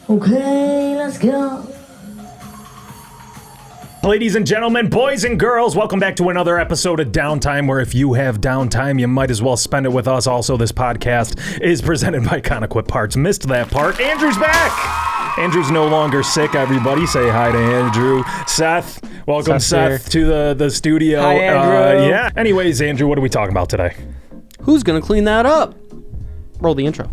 Okay, let's go. Ladies and gentlemen, boys and girls, welcome back to another episode of Downtime, where if you have downtime, you might as well spend it with us. Also, this podcast is presented by Conequip Parts. Missed that part. Andrew's back! Andrew's no longer sick, everybody. Say hi to Andrew. Seth, welcome Seth to the studio. Hi, Andrew. Yeah. Anyways, Andrew, what are we talking about today? Who's gonna clean that up? Roll the intro.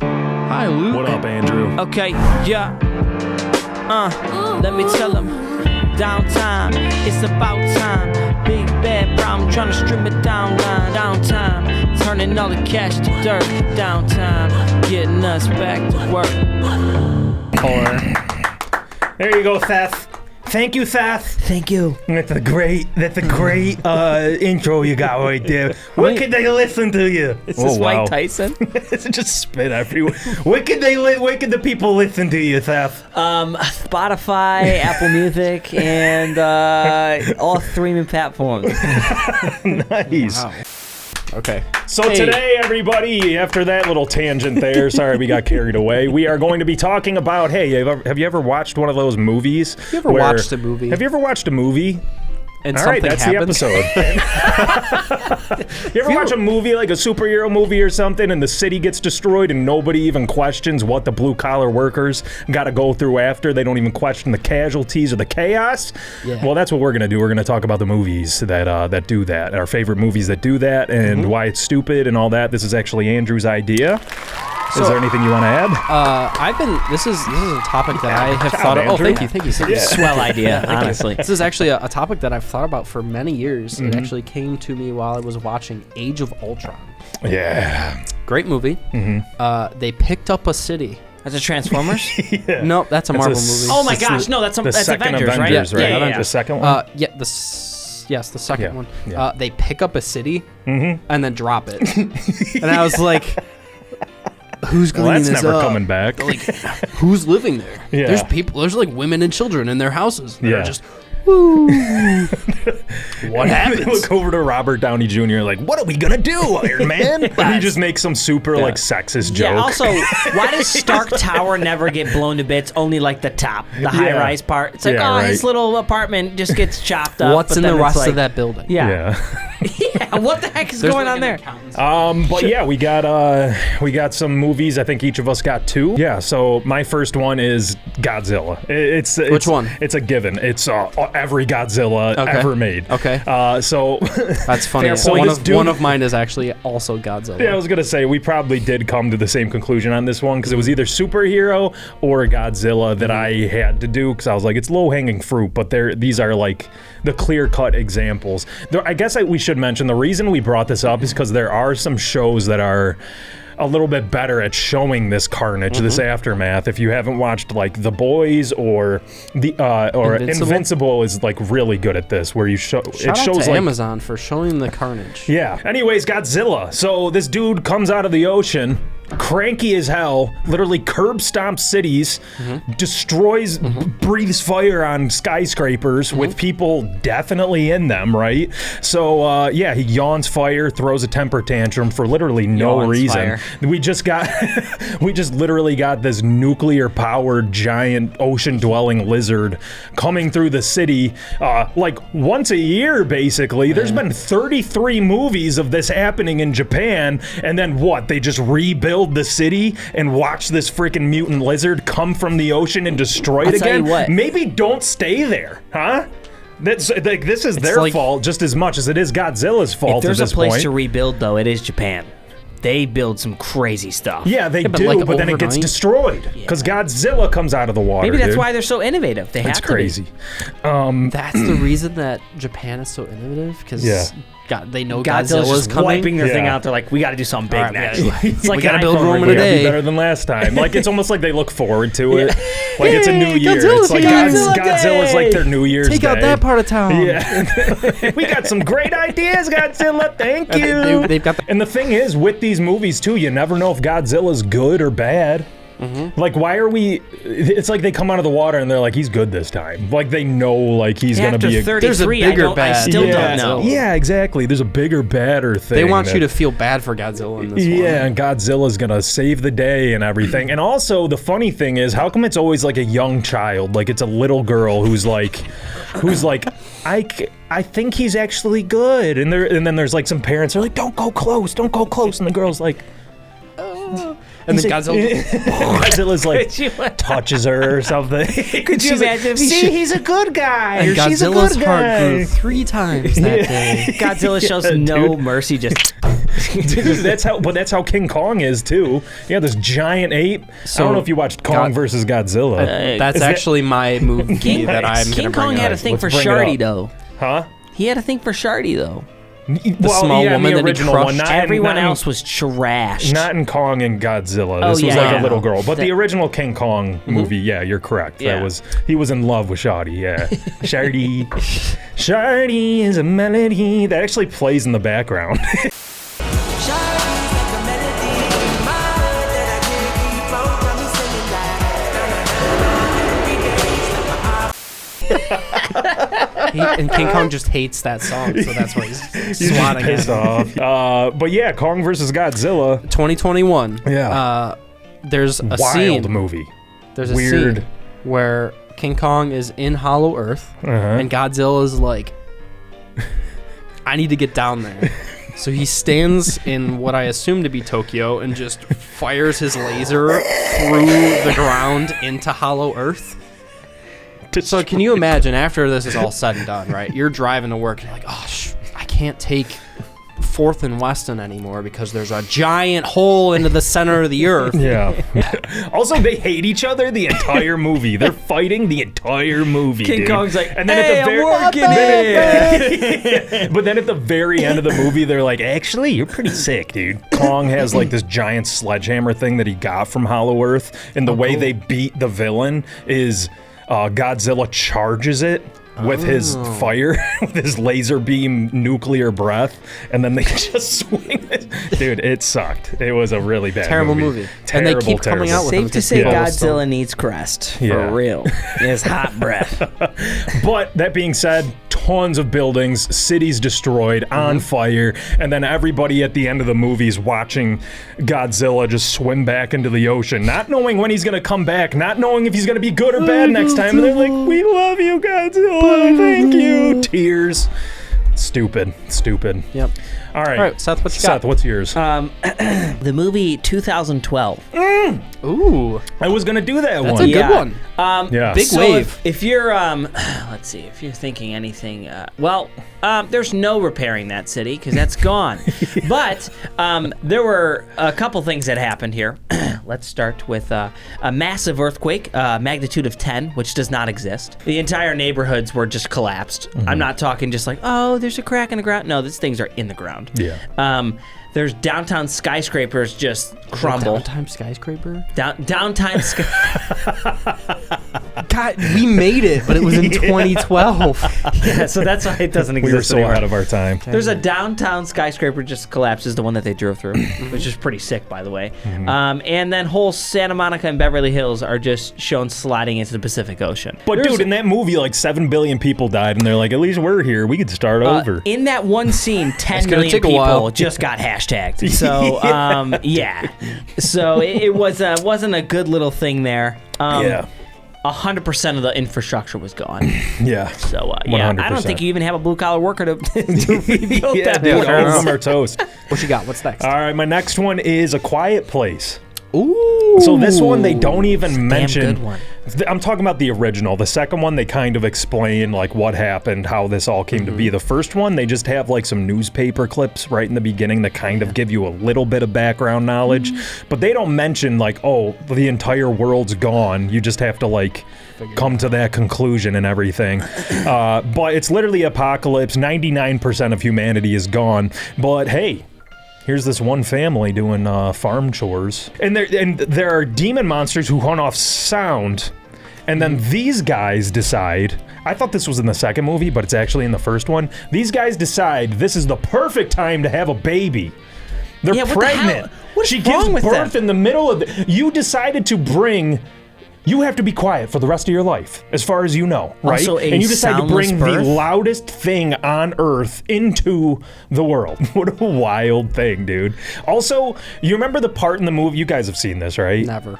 Hi, Luke. What up, Andrew? Okay, yeah. Let me tell them. Downtime, it's about time. Big bad problem, trying to strip it down line. Downtime, turning all the cash to dirt. Downtime, getting us back to work. There you go, Seth. Thank you, Seth. Thank you. That's a great intro you got right there. Where can they listen to you? Is this Mike Tyson? Just spit everywhere. Where can the people listen to you, Seth? Spotify, Apple Music, and all streaming platforms. Nice. Wow. Okay. So today, everybody, after that little tangent there, sorry we got carried away, we are going to be talking about, hey, have you ever watched one of those movies? Have you ever watched a movie? Have you ever watched a movie? And all right, that's happens? the episode. You ever watch a movie, like a superhero movie or something, and the city gets destroyed and nobody even questions what the blue-collar workers got to go through after? They don't even question the casualties or the chaos? Yeah. Well, that's what we're going to do. We're going to talk about the movies that do that, our favorite movies that do that, and why it's stupid and all that. This is actually Andrew's idea. Is there anything you want to add? This is a topic that I have thought of. Oh, thank you. Yeah. Swell idea, honestly. This is actually a topic that I've thought about for many years. It actually came to me while I was watching Age of Ultron. Yeah. Great movie. They picked up a city. That's a Transformers? Yeah. Nope, that's a Marvel movie. Oh my gosh, no, that's second Avengers, right? Yeah. The second one? Yes, the second one. Yeah. They pick up a city and then drop it. And I was like, who's cleaning that's this never up? coming back. Like, who's living there? Yeah. There's people. There's like women and children in their houses. They're Yeah. just, woo. What They happens? look over to Robert Downey Jr. like, what are we gonna do, Iron Man? And he just makes some super like sexist joke. Yeah, also, why does Stark Tower never get blown to bits? Only like the top, the high-rise part. It's like, his little apartment just gets chopped up. What's in the rest of that building? Yeah. Yeah, what the heck is going on there? But yeah, we got some movies. I think each of us got two. Yeah, so my first one is Godzilla. It's Which one? It's a given. It's every Godzilla ever made. Okay. So That's funny. So One of mine is actually also Godzilla. yeah, I was gonna say we probably did come to the same conclusion on this one because it was either superhero or Godzilla that I had to do because I was like, it's low-hanging fruit, but these are like the clear-cut examples. I guess we should mention the reason we brought this up is because there are some shows that are a little bit better at showing this carnage, this aftermath. If you haven't watched like The Boys or Invincible is like really good at this, where Shout it out shows to like Amazon for showing the carnage. yeah. Anyways, Godzilla. So this dude comes out of the ocean, cranky as hell, literally curb stomps cities, destroys, breathes fire on skyscrapers with people definitely in them, right? So yeah, he yawns fire, throws a temper tantrum for literally no reason. We just literally got this nuclear powered giant ocean dwelling lizard coming through the city like once a year basically. There's been 33 movies of this happening in Japan, and then what? They just rebuild the city and watch this freaking mutant lizard come from the ocean and destroy it again. Maybe don't stay there, huh? That's like this is their fault just as much as it is Godzilla's fault. If there's at this a place point to rebuild, though, it is Japan. They build some crazy stuff. Yeah, they do, like but then it gets overnight? destroyed because Godzilla comes out of the water. Maybe that's dude. why they're so innovative. They have It's to crazy. Be. That's the reason that Japan is so innovative, because they know Godzilla's Godzilla's just coming. wiping their thing Yeah. out. They're like, we got to do something big All right, next. we It's like we gotta an build iPhone Rome in a review. day. Better than last time. Like it's almost like they look forward to it. Like it's a new Yay, year. Godzilla's It's like here. Godzilla's like their New Year's Take out Day. that part of town. Yeah. We got some great ideas, Godzilla. Thank you. They've got And the thing is, with these movies too, you never know if Godzilla's good or bad. Like, why are we? It's like they come out of the water and they're like, he's good this time. Like they know, like he's gonna be. There's a bigger bad. I still don't know. Yeah, exactly. There's a bigger, badder thing. They want you to feel bad for Godzilla in this one. Yeah, and Godzilla's gonna save the day and everything. And also, the funny thing is, how come it's always like a young child? Like it's a little girl who's like, I think he's actually good. And then there's like some parents are like, don't go close. And the girl's like, And then Godzilla's like touches her or something. Could you imagine? Like, see, he's a good guy. And She's a Godzilla's good heart guy. grew 3 times that day. Godzilla shows no mercy. Just Dude, that's how King Kong is too. Yeah, this giant ape. So, I don't know if you watched Kong versus Godzilla. That's actually my movie that I'm King gonna Kong bring had up. a thing for Let's bring it Shardy up. though. Huh? He had a thing for Shardy though. The small woman the that he original crushed. one. Everyone else was trashed. Not in Kong and Godzilla. This was yeah, like yeah. a little girl. But the That- original King Kong movie, yeah, you're correct. Yeah. He was in love with Shardy, yeah. Shardy. Shardy is a melody that actually plays in the background. And King Kong just hates that song, so that's why he's swatting pissed it. off. But yeah, Kong versus Godzilla. 2021. Yeah. There's a Wild scene. movie. There's a Weird. scene where King Kong is in Hollow Earth, Uh-huh. and Godzilla's like, I need to get down there. So he stands in what I assume to be Tokyo and just fires his laser through the ground into Hollow Earth. So can you imagine after this is all said and done, right? You're driving to work and you're like, oh, I can't take 4th and Weston anymore because there's a giant hole into the center of the earth. Yeah. Also, they hate each other the entire movie. They're fighting the entire movie. King dude. Kong's like, and then hey, at the very, I'm working here. But then at the very end of the movie, they're like, actually, you're pretty sick, dude. Kong has like this giant sledgehammer thing that he got from Hollow Earth, and the way they beat the villain is Godzilla charges it with his fire, with his laser beam nuclear breath, and then they just swing it. Dude, it sucked. It was a really bad Terrible movie. Terrible, And they keep coming out with Safe them to say people. Godzilla needs crest. Yeah. For real. His hot breath. But that being said, tons of buildings, cities destroyed, on fire, and then everybody at the end of the movie is watching Godzilla just swim back into the ocean, not knowing when he's gonna come back, not knowing if he's gonna be good or bad next time, and they're like, we love you, Godzilla, thank you. Tears. Stupid. Yep. All right. All right, Seth, what you got? Seth, what's yours? The movie 2012. Ooh, I was gonna do that that's one. a good one. Yeah. Big So wave. if you're let's see, if you're thinking anything, there's no repairing that city because that's gone. But there were a couple things that happened here. Let's start with a massive earthquake, magnitude of 10, which does not exist. The entire neighborhoods were just collapsed. I'm not talking just like, oh, there's a crack in the ground. No, these things are in the ground. Yeah. There's downtown skyscrapers just crumble. Downtown skyscraper. Downtown God, we made it, but it was in 2012. Yeah, so that's why it doesn't exist We were so anymore. ahead of our time. There's a downtown skyscraper just collapses, the one that they drove through, which is pretty sick, by the way. And then whole Santa Monica and Beverly Hills are just shown sliding into the Pacific Ocean. But dude, in that movie, like 7 billion people died, and they're like, at least we're here. We could start over. In that one scene, 10 gonna million take a people while. just got hashtagged. So, yeah. So it wasn't a good little thing there. Yeah. 100% of the infrastructure was gone. Yeah. So, yeah, I don't 100%. think you even have a blue-collar worker to rebuild Yeah, that dude, place. all of them are toast. What you got? What's next? All right, my next one is A Quiet Place. Ooh. So this one they don't even mention. good one. I'm talking about the original. The second one they kind of explain like what happened, how this all came to be. The first one they just have like some newspaper clips right in the beginning that kind of give you a little bit of background knowledge, but they don't mention like, oh, the entire world's gone. You just have to like come to that conclusion and everything. But it's literally apocalypse. 99% of humanity is gone. But hey, here's this one family doing farm chores, and there are demon monsters who hunt off sound, and then these guys decide. I thought this was in the second movie, but it's actually in the first one. These guys decide this is the perfect time to have a baby. They're pregnant. What's she wrong gives with birth them? in the middle of you decided to bring. You have to be quiet for the rest of your life, as far as you know, right? Also a and you decide to bring soundless birth? the loudest thing on Earth into the world. What a wild thing, dude. Also, you remember the part in the movie? You guys have seen this, right? Never.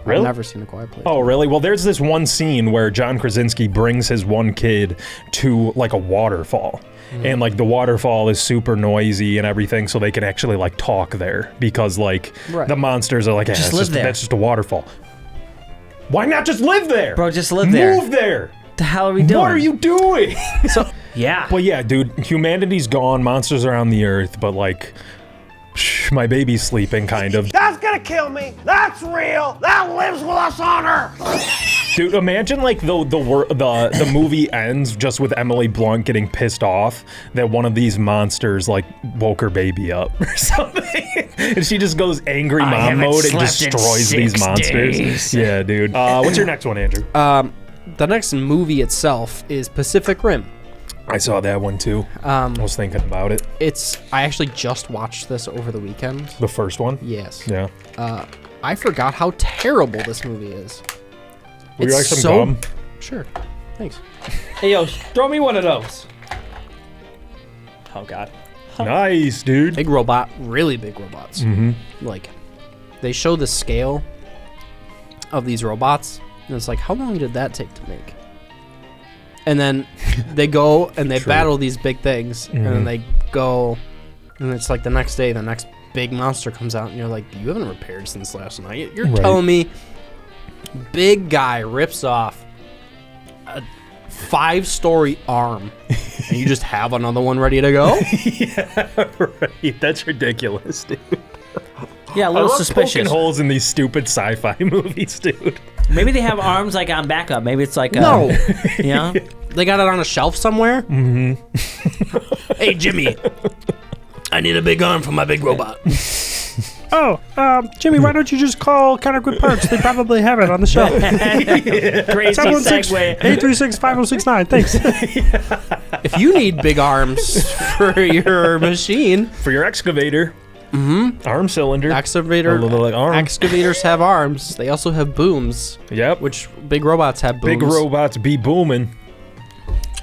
Really? I've never seen A Quiet Place. Oh, really? Well, there's this one scene where John Krasinski brings his one kid to like a waterfall. And like the waterfall is super noisy and everything, so they can actually like talk there because like the monsters are like, Just live there. That's just a waterfall. Why not just live there? Bro, just live there. Move there. The hell are we doing? What are you doing? Yeah. But yeah, dude, humanity's gone, monsters are on the earth, but like, my baby's sleeping, kind of. That's gonna kill me. That's real. That lives with us on Earth. Dude, imagine like the movie ends just with Emily Blunt getting pissed off that one of these monsters like woke her baby up or something, and she just goes angry mom mode and destroys these monsters. Days. Yeah, dude. What's your next one, Andrew? The next movie itself is Pacific Rim. I saw that one too. I was thinking about it. I actually just watched this over the weekend. The first one. Yes. Yeah. I forgot how terrible this movie is. Would you like some so gum? Sure. Thanks. Hey, yo, throw me one of those. Oh, God. Nice, dude. Big robot, really big robots. Mm-hmm. Like, they show the scale of these robots, and it's like, how long did that take to make? And then they go and they battle these big things, and then they go, and it's like the next day, the next big monster comes out, and you're like, you haven't repaired since last night. You're telling me big guy rips off a 5-story arm, and you just have another one ready to go? Yeah, right. That's ridiculous, dude. Yeah, a little suspicious. Poking holes in these stupid sci-fi movies, dude. Maybe they have arms like on backup. Maybe it's like No. you know? They got it on a shelf somewhere? Mm-hmm. Hey, Jimmy. I need a big arm for my big robot. Jimmy, why don't you just call Counter Good Parts? They probably have it on the shelf. Crazy 716 segue. 836-5069. Thanks. If you need big arms for your machine, For your excavator. Mm-hmm. Arm cylinder. excavator, A little, like, arm. excavators have arms. They also have booms, Yep. which big robots have booms. Big robots be booming.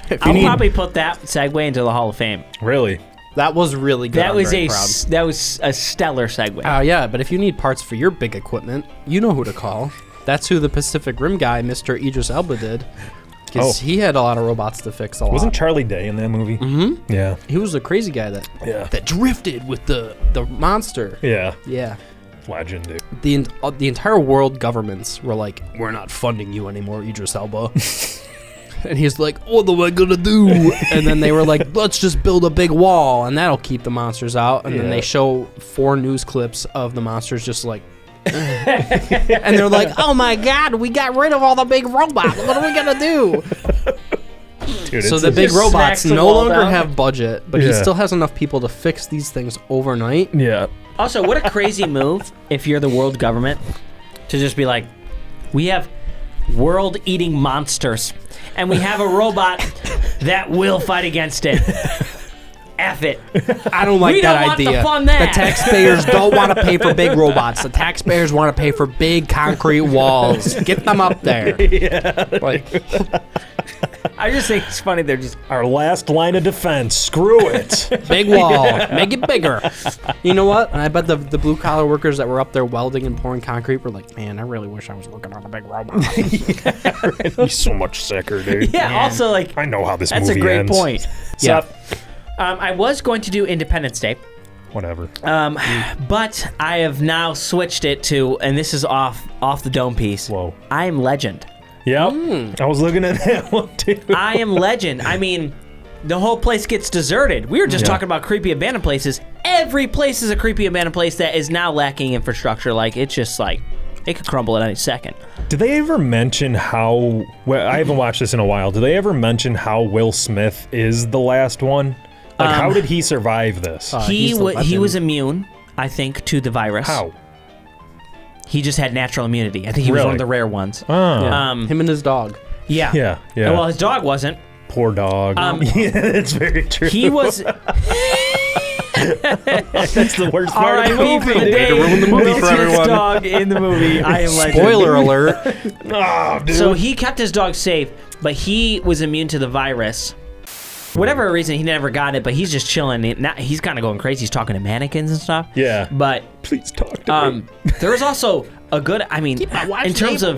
If you I'll need, probably put that segue into the Hall of Fame. Really? that was really good. That I'm was very a proud. that was a stellar segue. Yeah, but if you need parts for your big equipment, you know who to call. That's who the Pacific Rim guy, Mr. Idris Elba, did. Because he had a lot of robots to fix a lot. Wasn't Charlie Day in that movie? Mm-hmm. Yeah. He was a crazy guy that drifted with the monster. Yeah. Yeah. Legend, dude. The entire world governments were like, we're not funding you anymore, Idris Elba. And he's like, what am I gonna do? And then they were like, let's just build a big wall, and that'll keep the monsters out. And then they show 4 news clips of the monsters just like, and they're like, oh my God, we got rid of all the big robots. What are we gonna do? Dude, So it's the big Just smacks robots them no all longer down. have budget, but he still has enough people to fix these things overnight. Yeah. Also, what a crazy move if you're the world government to just be like, we have world-eating monsters, and we have a robot that will fight against it. F it. I don't like We that don't want to idea. fund that. The taxpayers don't want to pay for big robots. The taxpayers want to pay for big concrete walls. Get them up there. Like, I just think it's funny. They're just Our last line of defense. Screw it. big wall. Make it bigger. You know what? And I bet the blue collar workers that were up there welding and pouring concrete were like, man, I really wish I was working on a big robot. He's so much sicker, dude. yeah. Man. Also, like I know how this that's movie a great ends. point. Yeah. I was going to do Independence Day. Whatever. But I have now switched it to, and this is off the dome piece. Whoa. I Am Legend. Yep. I was looking at that one too. I Am Legend. I mean, the whole place gets deserted. We were just talking about creepy abandoned places. Every place is a creepy abandoned place that is now lacking infrastructure. Like, it's just like, it could crumble at any second. Did they ever mention how? Well, I haven't watched this in a while. Did they ever mention how Will Smith is the last one? Like, how did he survive this? he's the He was legend. immune, I think, to the virus. How? He just had natural immunity. I think he was one Really? of the rare ones. Oh. Him and his dog. Yeah. Yeah. Yeah. Well, his dog wasn't. Poor dog. Yeah, that's very true. He was. That's the worst All part right, of the movie for the movie. day. to ruin the movie Will for Smith's everyone. dog in the movie. I Am Legend. Spoiler alert. Oh, dude. So he kept his dog safe, but he was immune to the virus. Whatever reason, he never got it, but he's just chilling. He's kind of going crazy. He's talking to mannequins and stuff. Yeah. But Please talk to me. there was also a good, I mean, in terms of...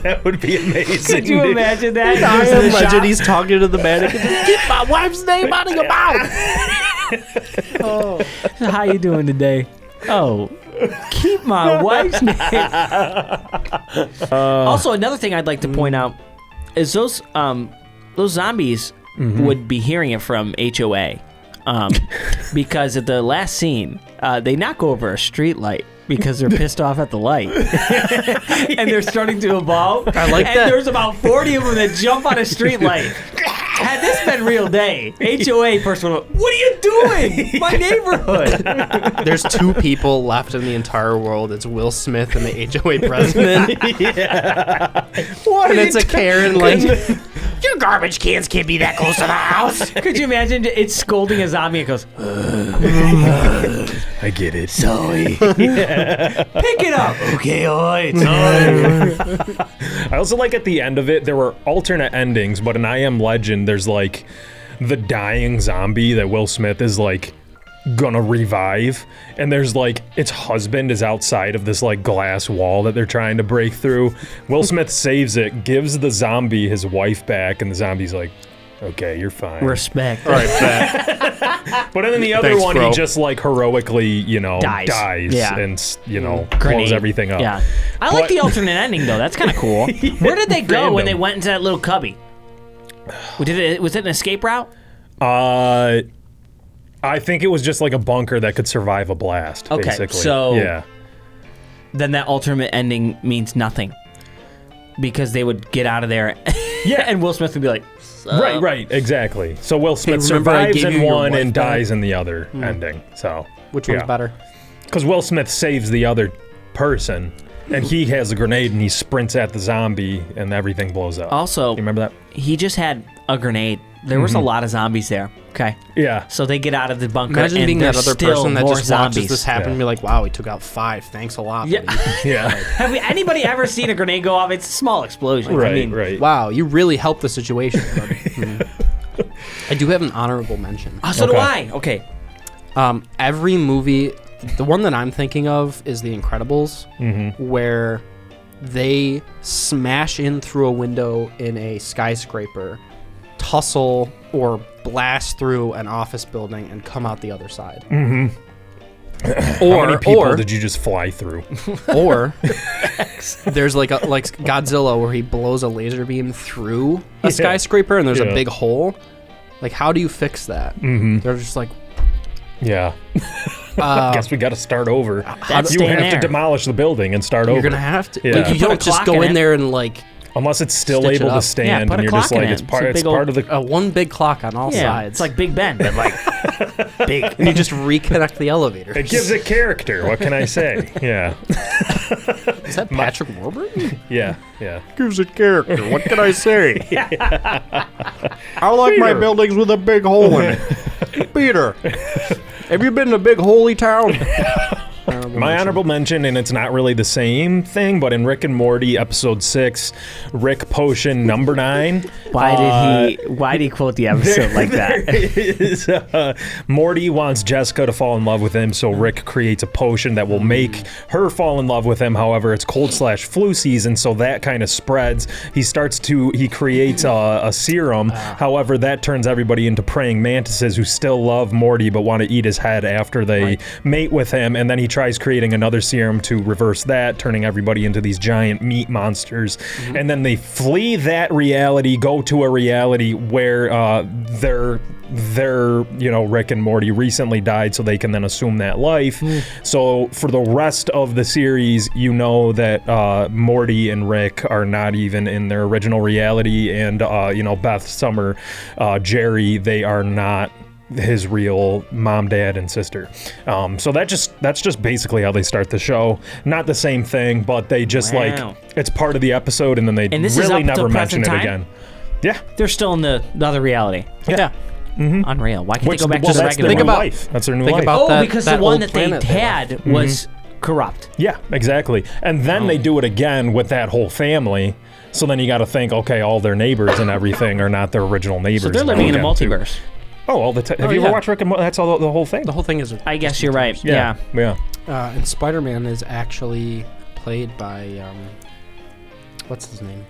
That would be amazing. Could you dude. imagine that? I Just am the legend. shot- He's talking to the mannequin. Keep my wife's name out of your mouth. How you doing today? Oh, keep my wife's name. Also, another thing I'd like to point out is those zombies would be hearing it from HOA, because at the last scene, they knock over a street light because they're pissed off at the light, and they're starting to evolve. I like and that. there's about 40 of them that jump on a street light. Had this been real day, HOA first one, what are you doing? My neighborhood. There's two people left in the entire world. It's Will Smith and the HOA president. What And are it's you a Karen like, Your garbage cans can't be that close to the house. Could you imagine it's scolding a zombie and goes, I get it. pick it up. Okay, alright. I also like at the end of it, there were alternate endings, but in I Am Legend, there's like the dying zombie that Will Smith is like gonna revive, and there's like its husband is outside of this like glass wall that they're trying to break through. Will Smith saves it, gives the zombie his wife back, and the zombie's like, okay, you're fine. Respect. all right, bet. But then in the other Thanks, one, bro. he just like heroically, you know, Dies. Yeah. and you know, Grenade. blows everything up. Yeah. I like But- the alternate ending though. That's kind of cool. Where did they go when Random. they went into that little cubby? Was it an escape route? I think it was just like a bunker that could survive a blast. Okay, basically. so- yeah. Then that alternate ending means nothing. Because they would get out of there. Yeah. And Will Smith would be like, Right, exactly. So Will Smith remember I survives gave in you your one wife and back? dies in the other ending. So Which one's yeah. better? Because Will Smith saves the other person, and he has a grenade, and he sprints at the zombie, and everything blows up. Also, You remember that? he just had a grenade. There was a lot of zombies there. Okay. Yeah. So they get out of the bunker. Imagine and being that there's other still person that more just zombies. watches this happen Yeah. and be like, wow, he took out 5. Thanks a lot. Yeah. buddy." Yeah. Have anybody ever seen a grenade go off? It's a small explosion. right, I mean, right. Wow, you really helped the situation. buddy. I do have an honorable mention. Oh, so do Okay. I. Okay. Every movie, the one that I'm thinking of is The Incredibles, where they smash in through a window in a skyscraper, tussle or blast through an office building, and come out the other side. How many people Or did you just fly through? or there's like Godzilla where he blows a laser beam through a skyscraper and there's Yeah. a big hole. Like, how do you fix that? They're just like, Yeah. I guess we got to start over. That's You staying have to there. demolish the building and start over. you're gonna have to. Yeah. Like, you Put a don't just clock go in in it. there and like Unless it's still Stitch it able to up. stand, Yeah, put and a you're just clock in like it. it's part. It's a It's big old- part of the. one big clock on all Yeah. sides. It's like Big Ben, but like big. and you just reconnect the elevator. It gives it character. What can I say? Yeah. Is that Patrick Warburton? Yeah. Yeah. Gives it character. What can I say? I like my buildings with a big hole in it. Peter, have you been to Big Holy Town? My honorable mention, and it's not really the same thing, but in Rick and Morty, episode 6, Rick Potion number 9. Why did he quote the episode like that? Morty wants Jessica to fall in love with him, so Rick creates a potion that will make her fall in love with him. However, it's cold/flu season, so that kind of spreads. He creates a serum. However, that turns everybody into praying mantises who still love Morty but want to eat his head after they mate with him, and then he tries creating another serum to reverse that, turning everybody into these giant meat monsters. And then they flee that reality, go to a reality where Rick and Morty recently died, so they can then assume that life. So for the rest of the series, you know that Morty and Rick are not even in their original reality, and Beth, Summer, Jerry, they are not his real mom, dad, and sister. So that's just basically how they start the show. Not the same thing, but they just Wow. it's part of the episode, and then they And this is really up till never mention present it time? again. Yeah. They're still in the other reality. Yeah. Unreal. Why can't they go back well, to the that's regular their new one? life. That's their new think life. about Oh, that- because that the one old that they planet they had was corrupt. Yeah, exactly. And then they do it again with that whole family. So then you got to think, okay, all their neighbors and everything are not their original neighbors. So they're living in a again, too. multiverse. Oh, all the time. Have Oh, you yeah. ever watched Rick and Morty? That's all the whole thing. The whole thing is. I guess you're right. Yeah. Yeah. And Spider-Man is actually played by what's his name?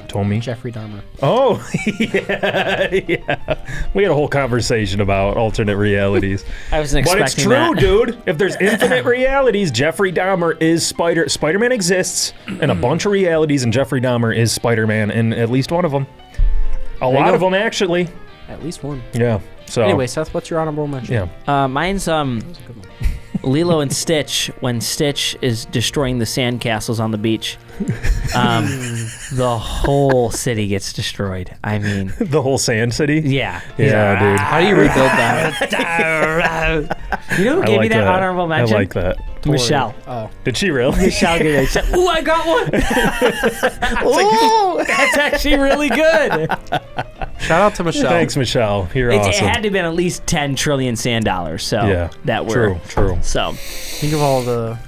Tommy. Jeffrey Dahmer. Oh, yeah. We had a whole conversation about alternate realities. I wasn't But expecting it's true, that. dude. If there's infinite realities, Jeffrey Dahmer is Spider-Man exists in a bunch of realities, and Jeffrey Dahmer is Spider-Man in at least one of them. A you lot go. of them, actually. At least one. Yeah. So Anyway, Seth, what's your honorable mention? yeah. Mine's Lilo and Stitch when Stitch is destroying the sandcastles on the beach. The whole city gets destroyed. I mean, The whole Sand City. yeah. Yeah, dude. How do you rebuild that? You know who I gave me like that that. honorable mention? I like that. Michelle. Oh, Did she really? Michelle gave me that. Ooh, I got one. Ooh, that's actually really good. shout out to Michelle. Thanks, Michelle. You're It awesome. had to have been at least 10 trillion sand dollars. So Yeah, that were true. So Think of all the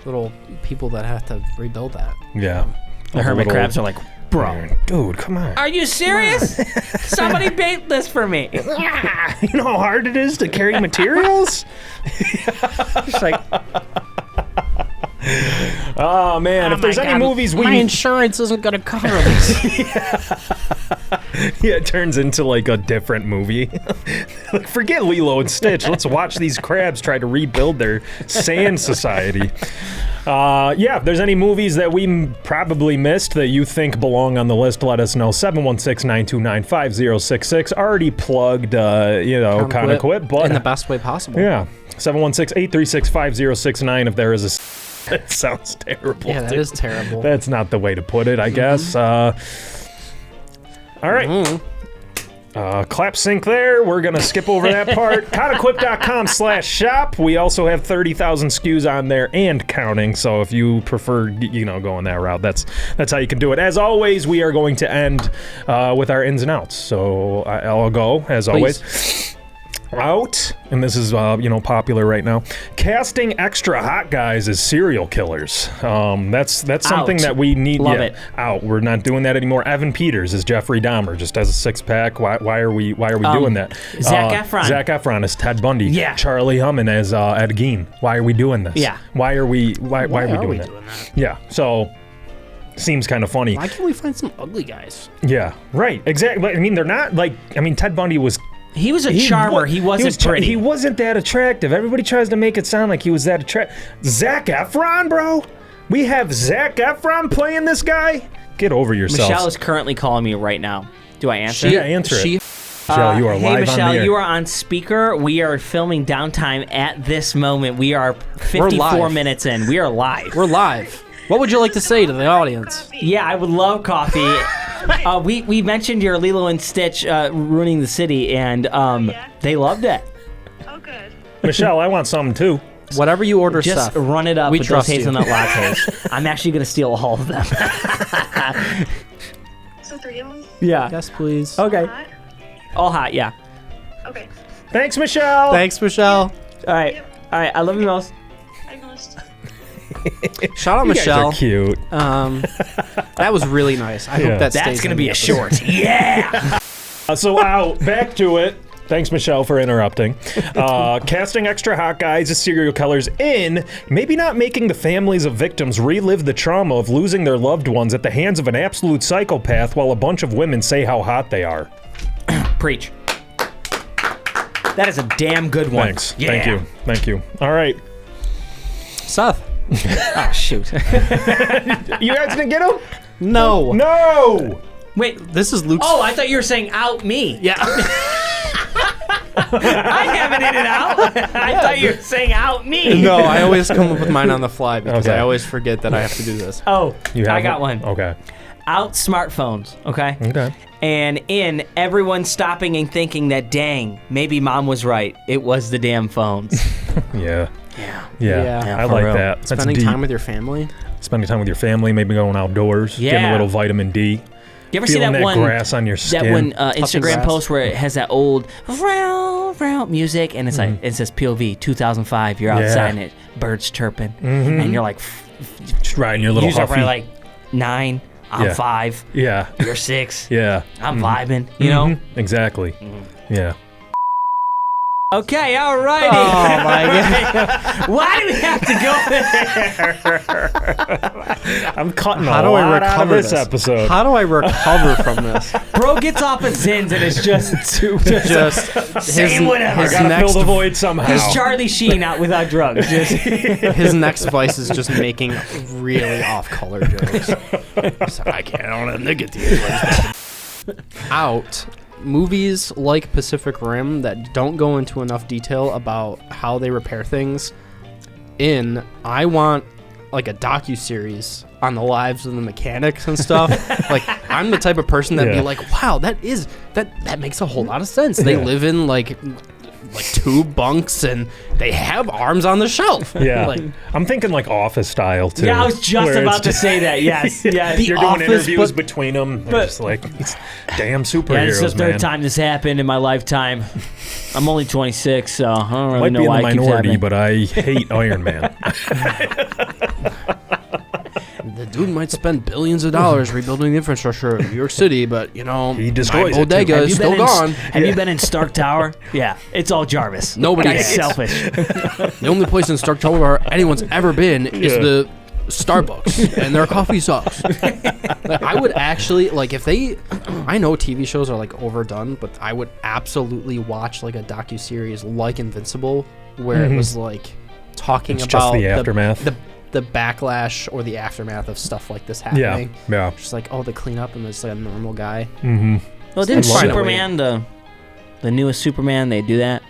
little people that have to rebuild that. Yeah. the hermit crabs are like, bro, Dude, come on. are you serious? Somebody bait this for me. You know how hard it is to carry materials? Just like, Oh, man. If there's any movies my insurance isn't gonna cover this. Yeah, it turns into like a different movie. Like, forget Lilo and Stitch. Let's watch these crabs try to rebuild their sand society. Yeah, if there's any movies that we probably missed that you think belong on the list, let us know. 716-929-5066. Already plugged, kind of quit, but in the best way possible. yeah, 716-836-5069. If there is a, that sounds terrible. Yeah, that dude. is terrible. That's not the way to put it, I guess. All right. Clap sync there. We're going to skip over that part. Cotequip.com/shop. We also have 30,000 SKUs on there and counting. So if you prefer, going that route, that's how you can do it. As always, we are going to end with our ins and outs. So I'll go, as always. Out, and this is popular right now. Casting extra hot guys as serial killers. That's something Out. that we need. Love it. Out. We're not doing that anymore. Evan Peters is Jeffrey Dahmer, just has a six-pack. Why are we doing that? Zac Efron. Zac Efron is Ted Bundy. Yeah. Charlie Hunnam as Ed Gein. Why are we doing this? Yeah. Why are we doing that? Yeah. So seems kind of funny. Why can't we find some ugly guys? Yeah. Right. Exactly. I mean, they're not like. I mean, Ted Bundy was. he was a charmer. He wasn't pretty. He wasn't that attractive. Everybody tries to make it sound like he was that attractive. Zac Efron, bro. We have Zac Efron playing this guy. Get over yourself. Michelle is currently calling me right now. Do I answer? Yeah, answer it. Michelle, you are hey, live Michelle, on the air. you are on speaker. We are filming Downtime at this moment. We are 54 live. minutes in. We are live. We're live. What would you like to say to the audience? Yeah, I would love coffee. We mentioned your Lilo and Stitch ruining the city, and they loved it. Oh, good. Michelle, I want something too. Whatever you order, Just Seth. run it up We with those trust you. hazelnut lattes. I'm actually going to steal all of them. So 3 of them? Yeah. Yes, please. Okay. Hot? All hot, yeah. Okay. Thanks, Michelle. Thanks, Michelle. All right. All right. I love you most. I must. Shout out You Michelle. guys are cute. That was really nice. I Yeah. hope that That's stays going to in be the a episode. short. Yeah. So out, back to it. Thanks, Michelle, for interrupting. Casting extra hot guys as serial killers in, maybe not making the families of victims relive the trauma of losing their loved ones at the hands of an absolute psychopath while a bunch of women say how hot they are. Preach. That is a damn good one. Thanks. Yeah. Thank you. All right. Seth. Oh, shoot. You guys didn't get him? No. No! Wait. This is Luke's. Oh, I thought you were saying out me. Yeah. I have it in and out. I thought you were saying out me. No, I always come up with mine on the fly because Okay. I always forget that I have to do this. Oh, You have I got one? one. Okay. out smartphones, okay? Okay. And in everyone stopping and thinking that, dang, maybe mom was right. It was the damn phones. Yeah. Yeah. I for like real. that. That's Spending deep. time with your family. Spending time with your family, maybe going outdoors, getting a Yeah. little vitamin D. You ever see Feeling that that one grass on your skin. That one Instagram grass. post where it has that old music and it's like it says POV 2005. You're outside Yeah. and it birds chirping and you're like Just riding your little you're Huffy. like 9. I'm Yeah. 5. Yeah. You're 6. Yeah. I'm vibing. You know. Mhm. Exactly. Yeah. Okay, alrighty. Oh my god. Why do we have to go there? I'm cutting How a do I lot out of recover this episode. How do I recover from this? Bro gets off his Zins and it's just Just whatever. His Gotta next, fill the void somehow. he's Charlie Sheen out without drugs. Just his next vice is just making really off-color jokes. So I can't on nicotine. Out. Movies like Pacific Rim that don't go into enough detail about how they repair things. I want like a docu-series on the lives of the mechanics and stuff. Like, I'm the type of person that'd be like, wow, that makes a whole lot of sense. They live in like 2 bunks and they have arms on the shelf. Yeah. Like, I'm thinking like office style too. yeah, I was just where about it's to say that. Yes, yes. You're doing Office, interviews but- between them. They're just like, it's damn superheroes, Yeah, this is the third man. time this happened in my lifetime. I'm only 26, so I don't really Might know be in why the it keeps minority, happening. but I hate Iron Man. the dude might spend billions of dollars rebuilding the infrastructure of New York City, but you know, He destroys my it, too. bodega Have is you still been in- gone. Have you been in Stark Tower? Yeah, it's all Jarvis. Nobody Guy's has. selfish. The only place in Stark Tower anyone's ever been is the Starbucks, and their coffee sucks. Like, I would actually like if they. I know TV shows are like overdone, but I would absolutely watch like a docu-series like Invincible, where it was like talking It's just about the aftermath. the backlash or the aftermath of stuff like this Yeah. happening. Yeah. Just like, oh, the cleanup and it's like a normal guy. Mm-hmm. Well, didn't Find a way. Superman, the newest Superman, they do that?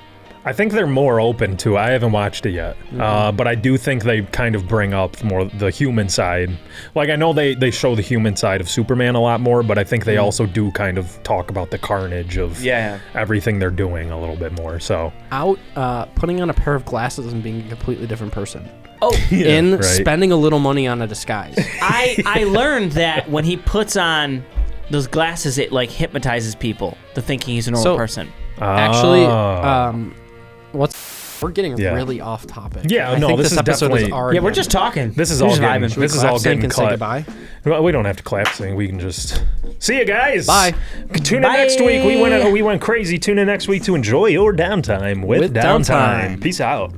I think they're more open to. I haven't watched it yet, but I do think they kind of bring up more the human side. Like I know they show the human side of Superman a lot more, but I think they also do kind of talk about the carnage of everything they're doing a little bit more. So Putting on a pair of glasses and being a completely different person. Oh, right. Spending a little money on a disguise. I learned that when he puts on those glasses, it like hypnotizes people to thinking he's a normal So- person. Actually, Ah. we're getting Yeah. really off topic. Yeah, I no, think this is episode definitely- already Yeah, we're ended. just talking. This is We're all just getting. vibing. Should we This is clap all sync getting and say cut. goodbye? Well, we don't have to clap sing. We can just see you guys. Bye. Tune in Bye. next week. We went crazy. Tune in next week to enjoy your downtime with With downtime. downtime. Peace out.